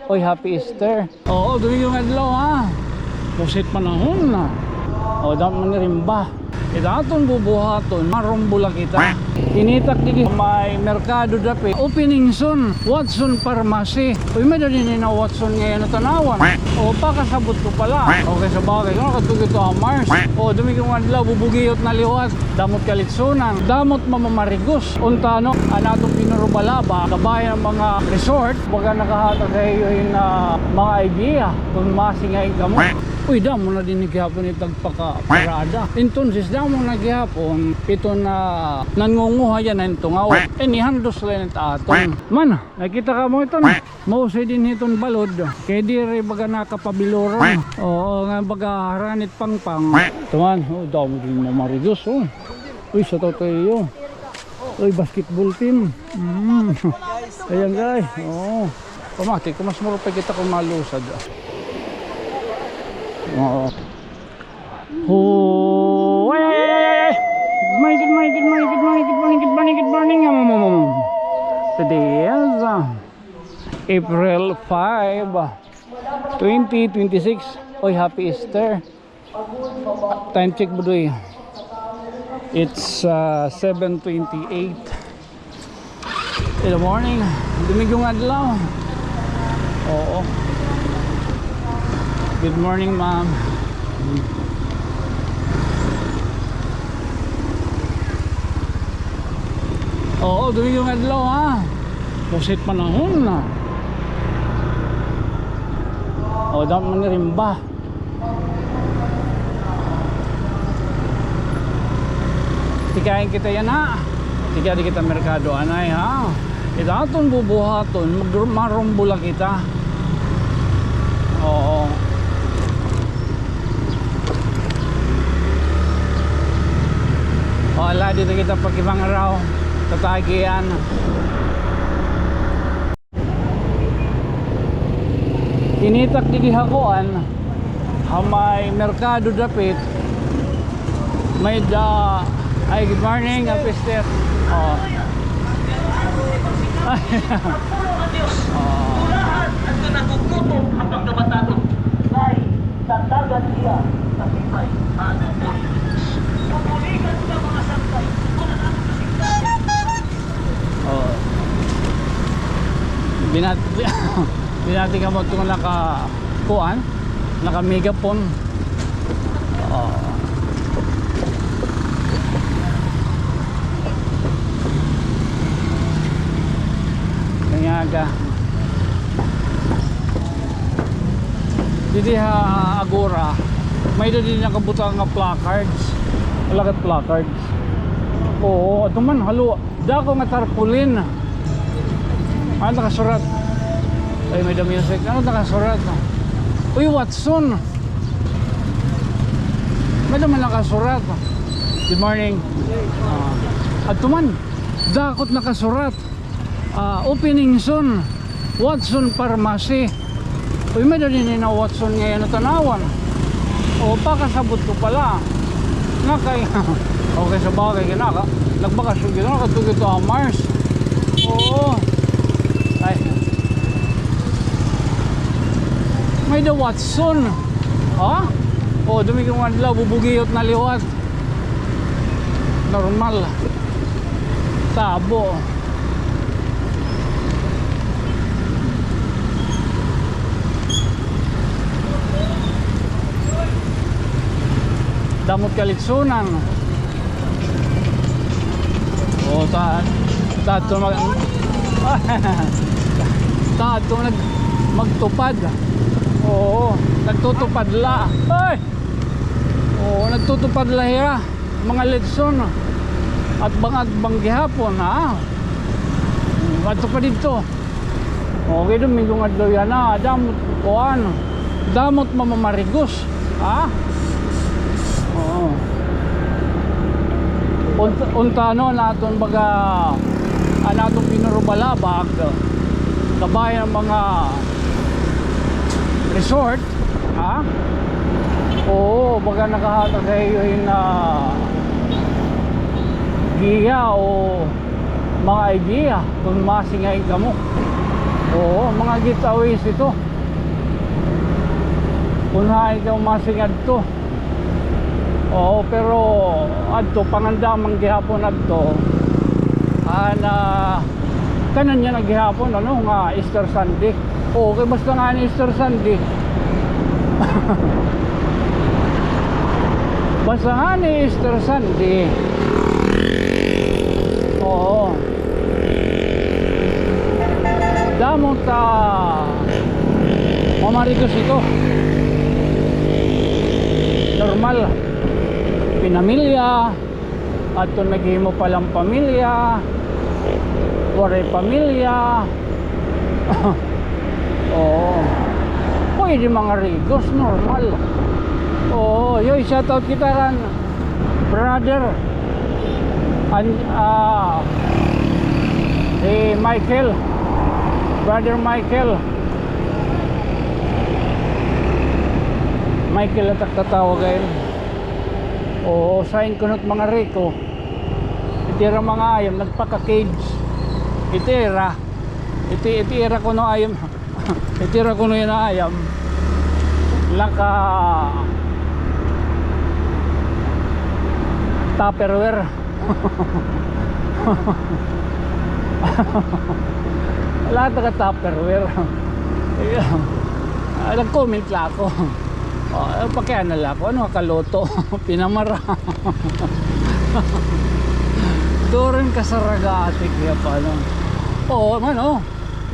Oy, happy Easter. Oo, Domingo nga adlaw ha. Busit panahon na. O, dapat manirimba. Itaton bubuhaton, marumbula kita. Kinitak digi may merkado dapat. Opening soon, Watson Pharmacy. Uy, may dali na Watson ngayon na tanawan. O, pakasabot ko pala. Okay, sa bagay. Kung nakatugit ito ang Mars. O, Domingo nga adlaw, bubugiyot na liwat. Damot kalitsunan. Damot mamamarigos. Untano, anatong pinurubalaba. Kabayan ng mga resort. Baga nakahatag kayo yung mga idea. Kung masingay ka mo. Uy, damo na din naghihapon itag parada. Entonces, damo na naghihapon, ito na nangunguha yan na tungaw. Nihandos lang ito aton. Man, nakita ka mo ito na. Mausay din itong balod. Kaya di rin baga nakapabiloron. Oo, nga baga haranit pang-pang. Tuman, damo din mamarigos. Uy, sa totoo yun. Uy, basketball team. Ayan guys. Oo. Pamati, kung mas marupay kita kung malusad. Oo. Oh, ay. Good morning. Today is April 5, 2026. Oy, happy Easter. Time check budoy. It's 7:28 in the morning. Domingo nga adlaw. Oo. Good morning, ma'am. Oo, Domingo nga adlaw ha. Busit panahon na. O, dapat manirimba. Tikain kita yan ha. Tika di kita merkado anay ha. Itaton bubuhaton, marumbula kita. Oo. Wala dito kita pagkibang araw. Tatagian. Kinitak di hakuan. Hamay merkado dapit. May da. Ay, good morning, Apister. Oh. Tulahan at nagugutom ang pagkabatatong ay tatagan siya sa sipay at pupuligan sa mga sangkay wala na ang kasigla. Oh. Binati ka mo itong naka-kuan, naka-megaphone. Oh. Kanyaga. Didi ha Agora. May din nakabutang nga placards. Wala kat placards. Oo, ito man halo. Dako nga tarpaulin. Ano nakasurat? Ay, may the music. Ano nakasurat? Uy, Watson. May naman nakasurat. Good morning. At man, dakot nakasurat. Opening soon, Watson Pharmacy. Uy, may dali na Watson ngayon na tanawan. O, pakasabot ko pala. Nakay. Okay, sa bagay ka nagbakasyon ka nakatugit ito ang Mars. Oo. Ay. May the Watson. Ha? O, Domingo nga adlaw, bubugiyot na liwat. Normal. Tabo. Damot kalitsunan. O, tato magtupad. Oo, nagtutupad la. Ay! Oo, nagtutupad la hira. Mga litson. At bang gihapon ha. Ato pa dito. Okay, Domingo nga adlaw yan ha. Damot kuan. Damot mamamarigos. Ha? Oo. Untano naton baga anatong pinurubalabag kabayan ng mga resort ha. Oo, baga nakahatag kayo yung giya o mga idea kung masingay ka mo. Oo, mga gitaways ito. Unahay ka umasingad to. Oo, pero adto pangandamang gihapon adto. Ana kanan niya naghihapon ano nga Easter Sunday. Oo, kay basta nga ni Easter Sunday. Basta nga ni Easter Sunday. Oo. Damong ta mamarigos ito. Normal. Pinamilya. At kung naghimo palang pamilya. Waray pamilya. Oo. Pwede mga rigos. Normal. Oo. Yoy, shoutout kita kan. Brother. Michael. Brother Michael at tatawag kayo. Oo, sign ko nat mga reko. Itira mga ayam nagpaka-cage. Itira ko no ayam. Itira ko no yun ayam. Laka Tupperware. Lahat na ka-Tupperware. Nag-comment lang ako. Pakiana lang ako. Ano kaloto? Pinamara. Doon kasaragati kaya pa. Oo, man oh.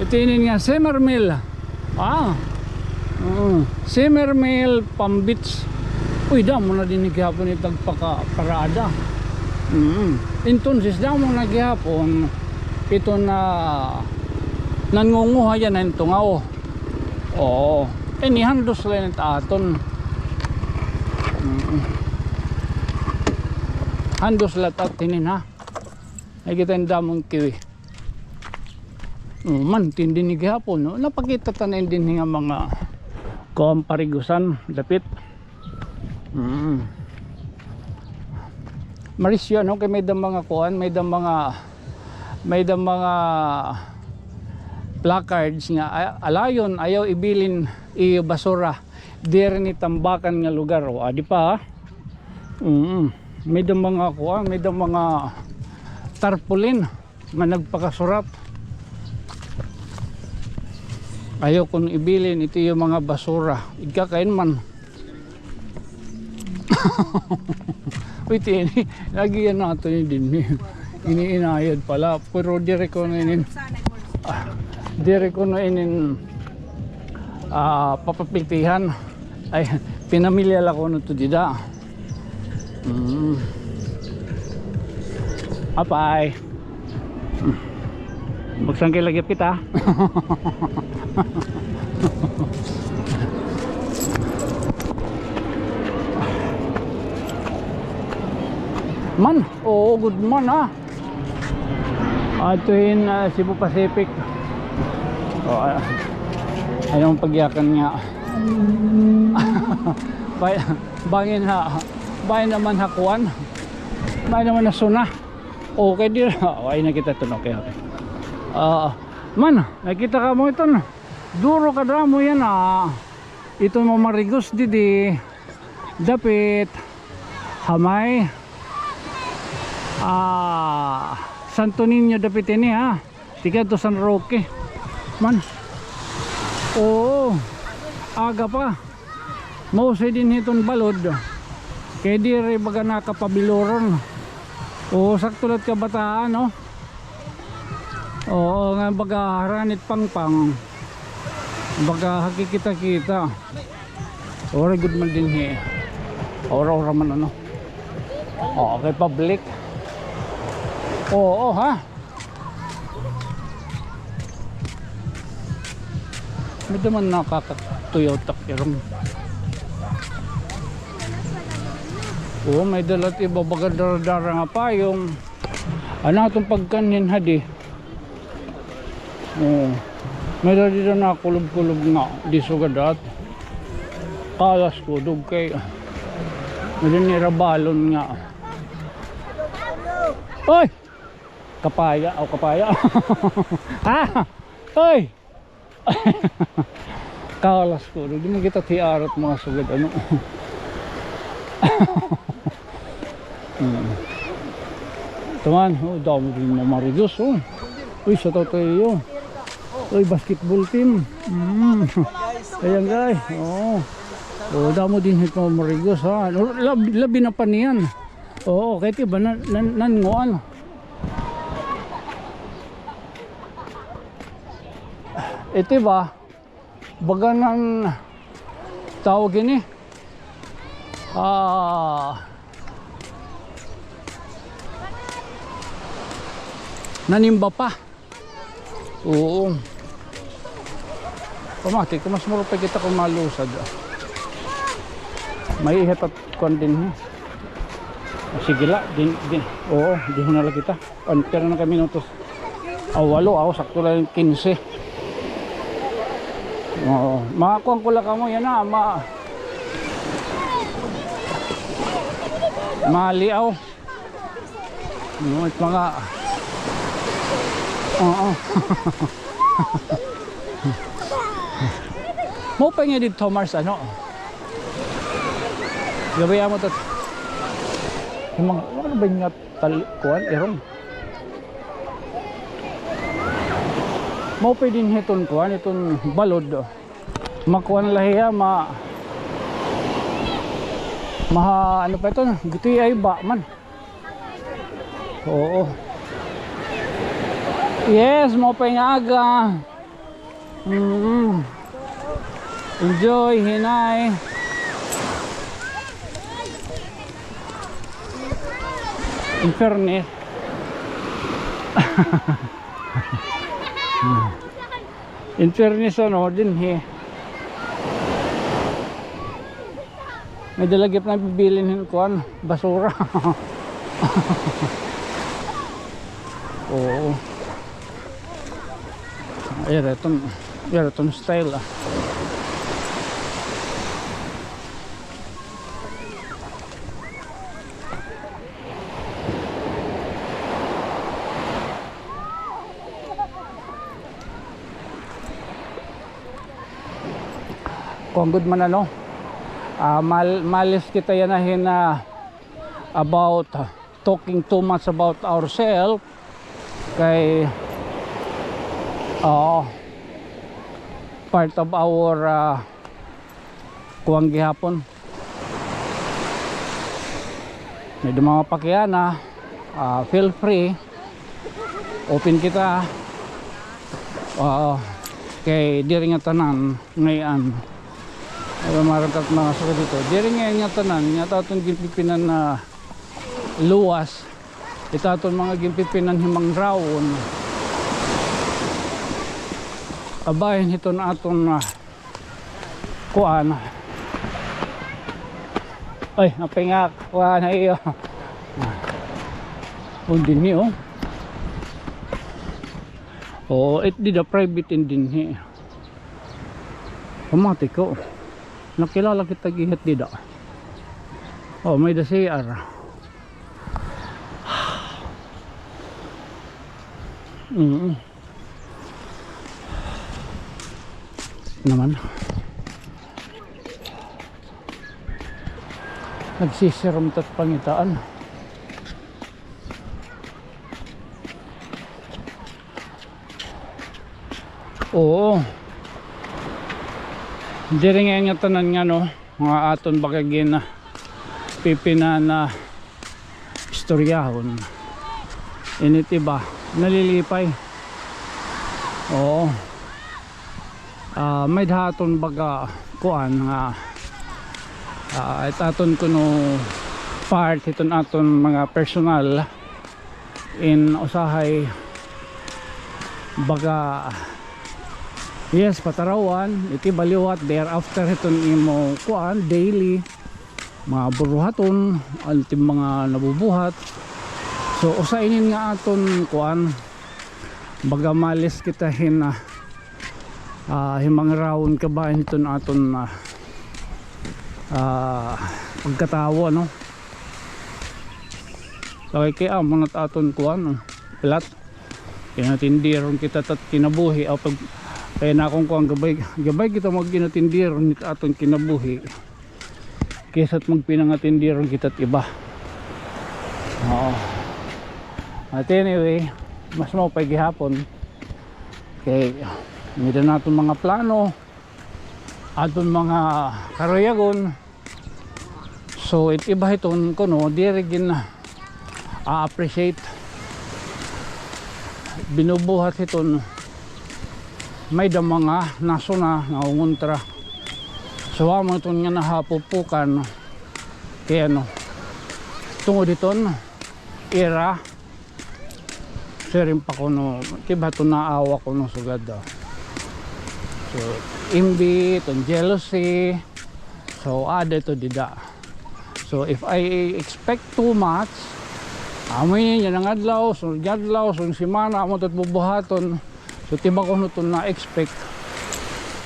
Itinin nga, Simmermill. Simmermill, Pambits. Uy, damo na din naghihapon itag parada. Entonces, damo na naghihapon ito na nangunguha yan ng tungaw. Oo. Nihandos lang ng aton. Handos lang tatinin ha. Ay kita yung damong kiwi. Man, tindi ni gihapon. No? Napakita tanin din nga mga parigusan, dapit. Marisyo, no? Kaya may dam mga kuhan, may dam mga placards nga alayon ayaw ibilin basura dire ni tambakan nga lugar o adi pa. May dam mga kuha, may dam mga tarpaulin nga nagpakasurat ayaw kung ibilin ito yung mga basura igkakain man. Uy tini lagi yan nato yun din iniinayad pala pero dire ko na inin papapiltihan ay pinamilya lang ko nito dida. Apay magsangkay lagi pita. Man, oo, good man ha. Atuhin Cebu Pacific. Ayong pagyakan nga. Bangin naman hakuan. Bayan naman na suna. Okay din. Ay nakita ito. Okay. Man, nakita ka mo ito. Duro ka mo yan ito mamarigos didi. Dapit. Hamay. Santo Niño dapit ini ha. Tiga to San Roque. Man. Oo. Aga pa. Mausay din itong balod. Kaya di rin baga nakapabiloron. Oo, sakto lang kabataan no. Oo, nga baga haranit pangpang. Baga hakikita-kita. Ora good man din he. Ora man ano. Oo, kay public. Oo, ha. Medyo man nakakatuyaw takirong. Oo, may dalat iba baga daradara nga pa yung itong pagkanin hadi. Oo, may dalat dito na kulub-kulub nga di sugadat. Kalas ko dug kay medyo nirabalon nga. Oy! Kapaya, kapaya. Ha? Oy! Kalas ko, di mo kita tiarot mga sugad ano. Tuman, oh, dami din mga maridos oh. Uy, sa tayo. Uy, basketball team. Ayan guys, oh. Oh, damo din hit mga maridos ha. Labi na pa niyan. Oo, kahit iba nanguan. Ito ba? Baga ng tawag ini. Nanimba pa. Oo. Pamati, kung mas muro pa kita kung malusad. May ihat at kuan din. Sige la, oo, di na lang kita. Pero na kami minutos. Walo, ako sakto lang 15. Oo, makakuha ko lang kamo yan na, maliaw. At mga oo. Mo pa nga dito Mars ano? Gabaya mo tat. Ano ba nga kuan erong? Mo pa din hiton kuan iton balod. Makuan lahiya ano pa ito? Gito ay ba man. Oo. Yes, mo pa nga aga. Enjoy, hinay. In fairness. In fairness ano din may dalagip na bibilin kuan basura. Oo. Ayan, style ah. Kung good man ano, malis kita yanahin na about talking too much about ourselves kay part of our kuwang gihapon may mga pakiyana, feel free, open kita kay diri nga tanan ngayon. Maragkat mga suka dito. Diri nga tanan, nga taton gimpipinan na luwas. Itaton mga gimpipinan himang rawon. Abahin ito na aton kuan. Ay, napingak. Kuan na iyo. Undin niyo. Oh, it did a private din hi. Pamati ko. Nakilala kita gihat dida. Oh, may CR. Naman. Nagsisiram tat pangitaan. Oo. Diri nga tanan nga no, mga aton bakagin na pipina na istoryahon. Init iba, nalilipay. Oo. May dahaton baga kuan nga it aton kuno part iton aton mga personal in usahay baga yes patarawan iti baliwat thereafter iton imo kuan daily mga buruhaton alti mga nabubuhat so usainin nga aton kuan baga malis kita hina himang rawon kabahin iton aton pagkatawa no kay amo nat aton kuan plat kinatindiron kita tat kinabuhi o pag kaya na akong kuang gabay kita magkinatindir nit aton kinabuhi kaysa't magpinangatindir kita't iba. Oo. At anyway, mas maupay gihapon kay mida naton mga plano aton mga karoyagon. So it iba iton kuno diri gin appreciate binubuhat iton may da mga naso na naunguntra. So amo iton nga nahapupukan kaya ano tungod iton era sirim pa ko no tiba ito naawa ko no sugad daw. So imbi itong jealousy so ada ito dida. So if I expect too much amoy niya ng adlaw so jadlaw so simana amo ito't bubuhaton so tiba ko no ito na expect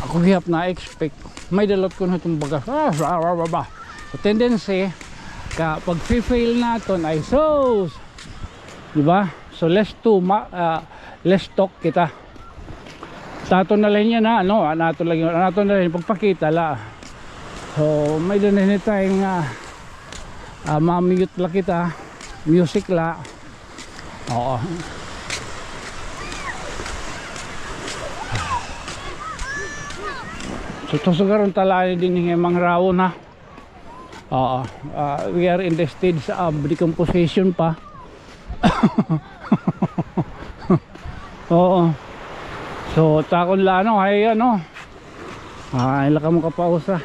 ako gihap na expect may dalot ko na itong bagas so tendency ka pag fail naton ay so diba. So less talk kita. Tato na lang yan na ano, nato na lang pagpakita la. So may doon na tayong ma-mute la kita, music la. Oo. So tusugaron talaan din ng mga rawo na. Oo. We are in the stage of decomposition pa. Oo. So takon la ano ay ano. Ila ka mo kapausa.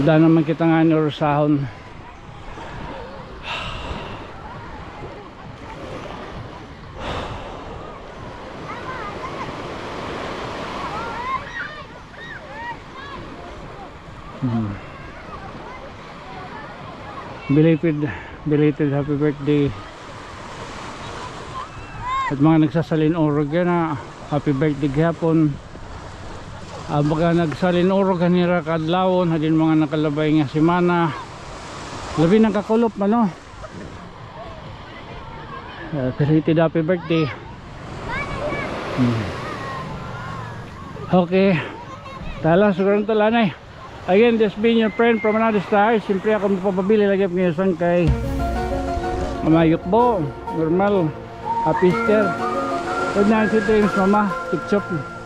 Da naman kita nga ni orsahon. Belated happy birthday at mga nagsasalin orog na happy birthday gihapon. Baga nagsalin orog kanira kadlawon hadin mga nakalabay nga semana labi ng kakulop ano. Belated happy birthday. Okay tala sugaran talanay. Again, this being your friend from another star. Siyempre ako magpapabili lagi ngayon kay Mamayukbo, normal, Happy Easter. Good night, sweet dreams, mama. Chip chop.